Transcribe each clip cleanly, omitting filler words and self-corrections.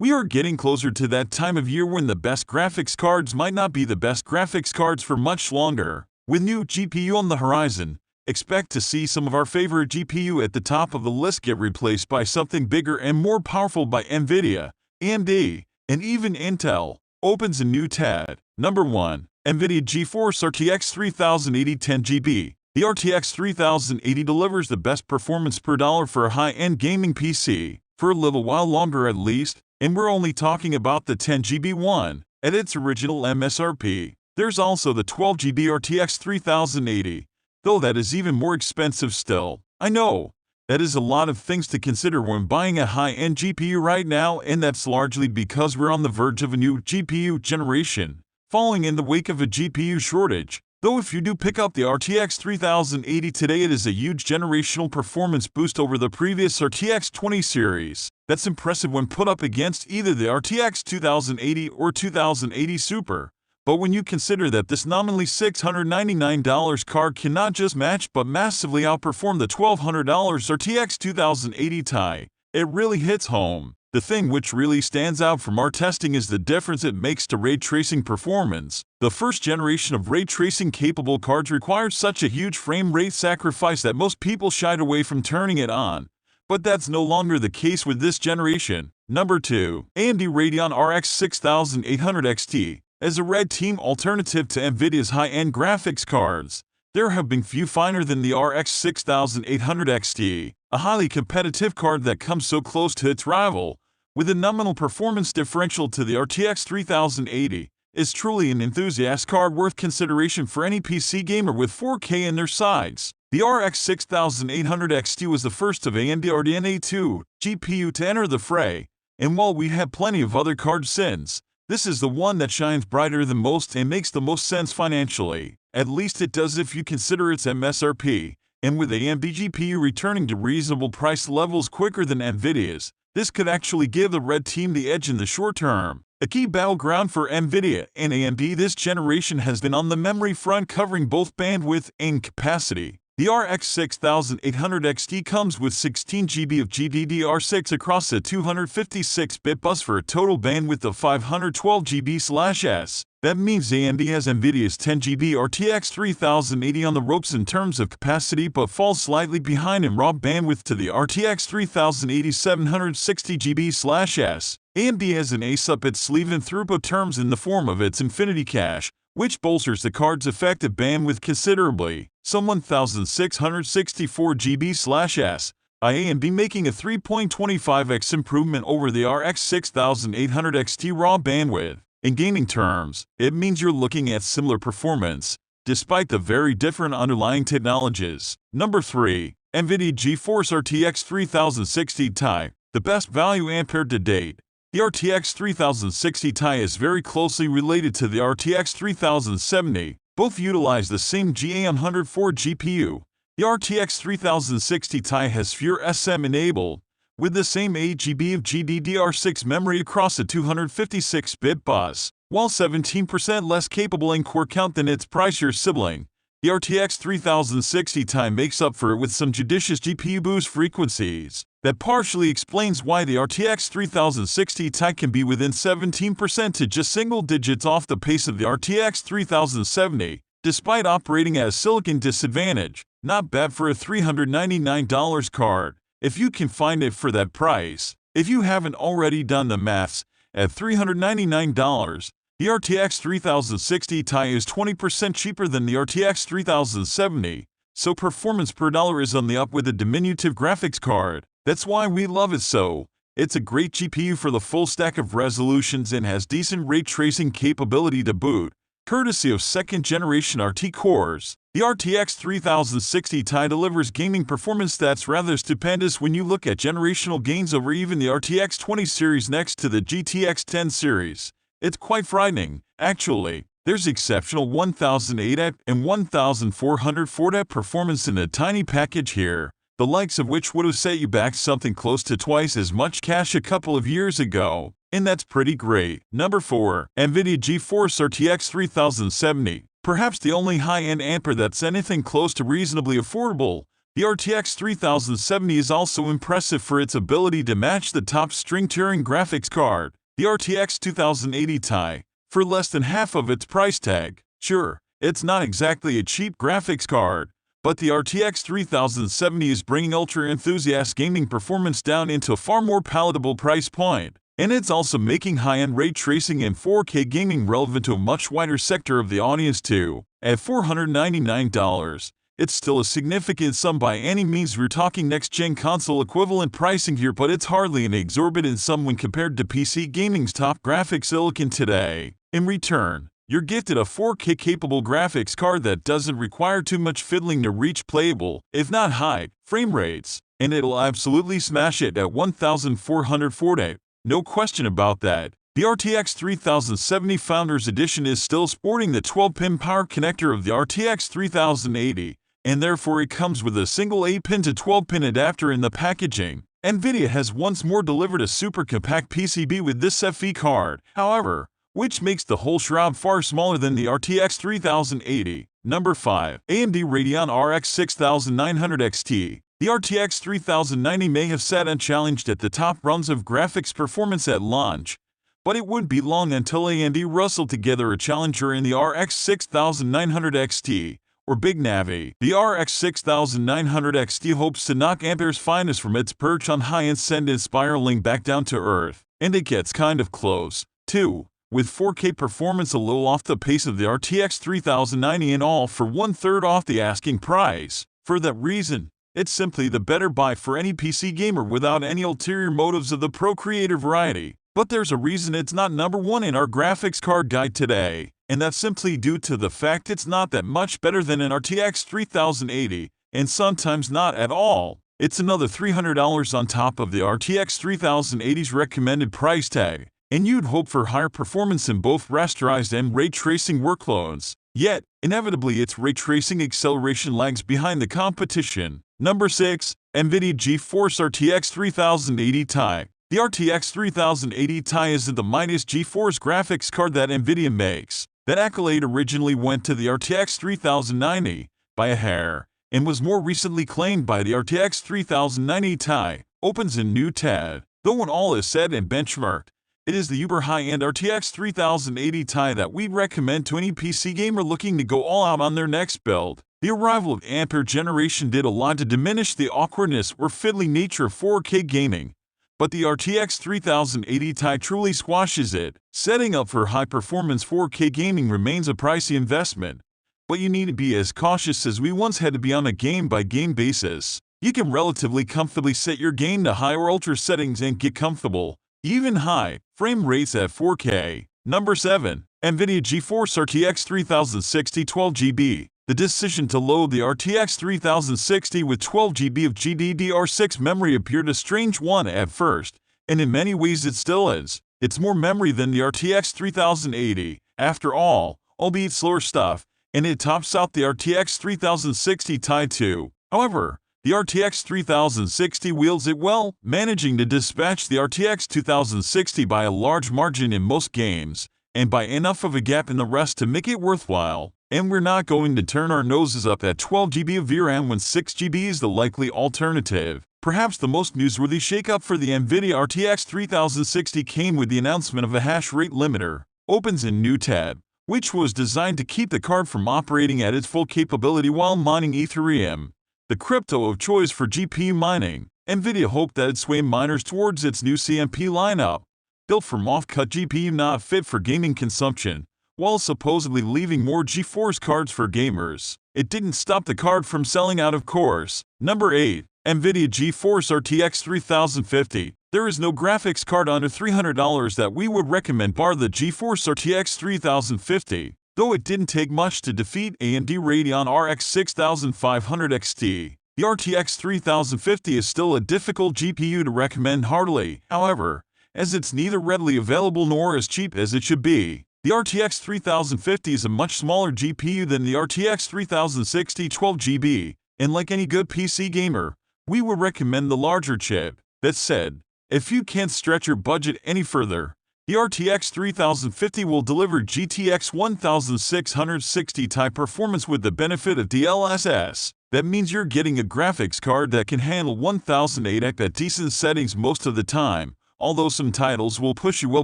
We are getting closer to that time of year when the best graphics cards might not be the best graphics cards for much longer. With new GPU on the horizon, expect to see some of our favorite GPU at the top of the list get replaced by something bigger and more powerful by Nvidia, AMD, and even Intel. Opens a new tab. Number 1. Nvidia GeForce RTX 3080 10GB. The RTX 3080 delivers the best performance per dollar for a high-end gaming PC, for a little while longer at least, and we're only talking about the 10GB one, at its original MSRP. There's also the 12GB RTX 3080, though that is even more expensive still. I know, that is a lot of things to consider when buying a high-end GPU right now, and that's largely because we're on the verge of a new GPU generation, falling in the wake of a GPU shortage. Though if you do pick up the RTX 3080 today, it is a huge generational performance boost over the previous RTX 20 series. That's impressive when put up against either the RTX 2080 or 2080 Super. But when you consider that this nominally $699 card can not just match but massively outperform the $1,200 RTX 2080 Ti, it really hits home. The thing which really stands out from our testing is the difference it makes to ray tracing performance. The first generation of ray tracing capable cards required such a huge frame rate sacrifice that most people shied away from turning it on. But that's no longer the case with this generation. Number 2. AMD Radeon RX 6800 XT. As a red team alternative to Nvidia's high-end graphics cards, there have been few finer than the RX 6800 XT, a highly competitive card that comes so close to its rival, with a nominal performance differential to the RTX 3080, is truly an enthusiast card worth consideration for any PC gamer with 4K in their sights. The RX 6800 XT was the first of AMD Radeon A2 GPU to enter the fray, and while we have plenty of other cards since, this is the one that shines brighter than most and makes the most sense financially. At least it does if you consider its MSRP, and with AMD GPU returning to reasonable price levels quicker than Nvidia's, this could actually give the red team the edge in the short term. A key battleground for Nvidia and AMD this generation has been on the memory front, covering both bandwidth and capacity. The RX 6800 XT comes with 16GB of GDDR6 across a 256-bit bus for a total bandwidth of 512GB/s. That means AMD has Nvidia's 10GB RTX 3080 on the ropes in terms of capacity but falls slightly behind in raw bandwidth to the RTX 3080 760GB/s. AMD has an ace up its sleeve in throughput terms in the form of its Infinity Cache, which bolsters the card's effective bandwidth considerably, some 1664GB/s, by AMD making a 3.25x improvement over the RX 6800 XT raw bandwidth. In gaming terms, it means you're looking at similar performance, despite the very different underlying technologies. Number 3. Nvidia GeForce RTX 3060 Ti, the best value ampere to date. The RTX 3060 Ti is very closely related to the RTX 3070. Both utilize the same GA104 GPU. The RTX 3060 Ti has fewer SM enabled, with the same 8GB of GDDR6 memory across a 256-bit bus, while 17% less capable in core count than its pricier sibling. The RTX 3060 Ti makes up for it with some judicious GPU boost frequencies. That partially explains why the RTX 3060 Ti can be within 17% to just single digits off the pace of the RTX 3070, despite operating at a silicon disadvantage. Not bad for a $399 card, if you can find it for that price. If you haven't already done the maths, at $399, the RTX 3060 Ti is 20% cheaper than the RTX 3070, so performance per dollar is on the up with a diminutive graphics card. That's why we love it so. It's a great GPU for the full stack of resolutions and has decent ray tracing capability to boot, courtesy of second-generation RT cores. The RTX 3060 Ti delivers gaming performance that's rather stupendous when you look at generational gains over even the RTX 20 series next to the GTX 10 series. It's quite frightening, actually. There's exceptional 1008 and 1404 performance in a tiny package here, the likes of which would have set you back something close to twice as much cash a couple of years ago, and that's pretty great. Number 4. Nvidia GeForce RTX 3070, perhaps the only high-end ampere that's anything close to reasonably affordable. The RTX 3070 is also impressive for its ability to match the top-string Turing graphics card, the RTX 2080 Ti, for less than half of its price tag. Sure, it's not exactly a cheap graphics card, but the RTX 3070 is bringing ultra-enthusiast gaming performance down into a far more palatable price point. And it's also making high-end ray tracing and 4K gaming relevant to a much wider sector of the audience too. At $499, it's still a significant sum by any means. We're talking next-gen console equivalent pricing here, but it's hardly an exorbitant sum when compared to PC gaming's top graphics silicon today. In return, you're gifted a 4K capable graphics card that doesn't require too much fiddling to reach playable, if not high, frame rates, and it'll absolutely smash it at 1440. No question about that. The RTX 3070 Founders Edition is still sporting the 12-pin power connector of the RTX 3080, and therefore it comes with a single 8-pin to 12-pin adapter in the packaging. Nvidia has once more delivered a super compact PCB with this FE card, however, which makes the whole shroud far smaller than the RTX 3080. Number 5. AMD Radeon RX 6900 XT. The RTX 3090 may have sat unchallenged at the top rungs of graphics performance at launch, but it wouldn't be long until AMD rustled together a challenger in the RX 6900 XT, or Big Navi. The RX 6900 XT hopes to knock Ampere's finest from its perch on high and send it spiraling back down to earth, and it gets kind of close, too, with 4K performance a little off the pace of the RTX 3090 and all for 1/3 off the asking price. For that reason, it's simply the better buy for any PC gamer without any ulterior motives of the pro creator variety. But there's a reason it's not number one in our graphics card guide today, and that's simply due to the fact it's not that much better than an RTX 3080, and sometimes not at all. It's another $300 on top of the RTX 3080's recommended price tag, and you'd hope for higher performance in both rasterized and ray tracing workloads. Yet, inevitably its ray tracing acceleration lags behind the competition. Number 6. Nvidia GeForce RTX 3080 Ti. The RTX 3080 Ti isn't the mightiest GeForce graphics card that Nvidia makes. That accolade originally went to the RTX 3090 by a hair, and was more recently claimed by the RTX 3090 Ti. Opens a new tab. Though when all is said and benchmarked, it is the uber high-end RTX 3080 Ti that we'd recommend to any PC gamer looking to go all out on their next build. The arrival of Ampere generation did a lot to diminish the awkwardness or fiddly nature of 4K gaming, but the RTX 3080 Ti truly squashes it. Setting up for high-performance 4K gaming remains a pricey investment, but you need to be as cautious as we once had to be on a game-by-game basis. You can relatively comfortably set your game to high or ultra settings and get comfortable, even high, frame rates at 4K. Number 7. Nvidia GeForce RTX 3060 12GB. The decision to load the RTX 3060 with 12GB of GDDR6 memory appeared a strange one at first, and in many ways it still is. It's more memory than the RTX 3080, after all, albeit slower stuff, and it tops out the RTX 3060 Ti too. However, the RTX 3060 wields it well, managing to dispatch the RTX 2060 by a large margin in most games, and by enough of a gap in the rest to make it worthwhile. And we're not going to turn our noses up at 12GB of VRAM when 6GB is the likely alternative. Perhaps the most newsworthy shakeup for the Nvidia RTX 3060 came with the announcement of a hash rate limiter. Opens a new tab, which was designed to keep the card from operating at its full capability while mining Ethereum, the crypto of choice for GPU mining. Nvidia hoped that it'd sway miners towards its new CMP lineup, built from off-cut GPU not fit for gaming consumption, while supposedly leaving more GeForce cards for gamers. It didn't stop the card from selling out, of course. Number 8. Nvidia GeForce RTX 3050. There is no graphics card under $300 that we would recommend bar the GeForce RTX 3050, though it didn't take much to defeat AMD Radeon RX 6500 XT. The RTX 3050 is still a difficult GPU to recommend heartily, however, as it's neither readily available nor as cheap as it should be. The RTX 3050 is a much smaller GPU than the RTX 3060 12GB, and like any good PC gamer, we would recommend the larger chip. That said, if you can't stretch your budget any further, the RTX 3050 will deliver GTX 1660 Ti performance with the benefit of DLSS. That means you're getting a graphics card that can handle 1080x at decent settings most of the time, although some titles will push you well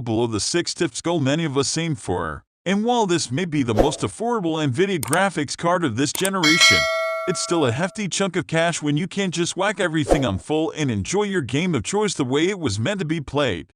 below the 6 goal many of us aim for. And while this may be the most affordable Nvidia graphics card of this generation, it's still a hefty chunk of cash when you can't just whack everything on full and enjoy your game of choice the way it was meant to be played.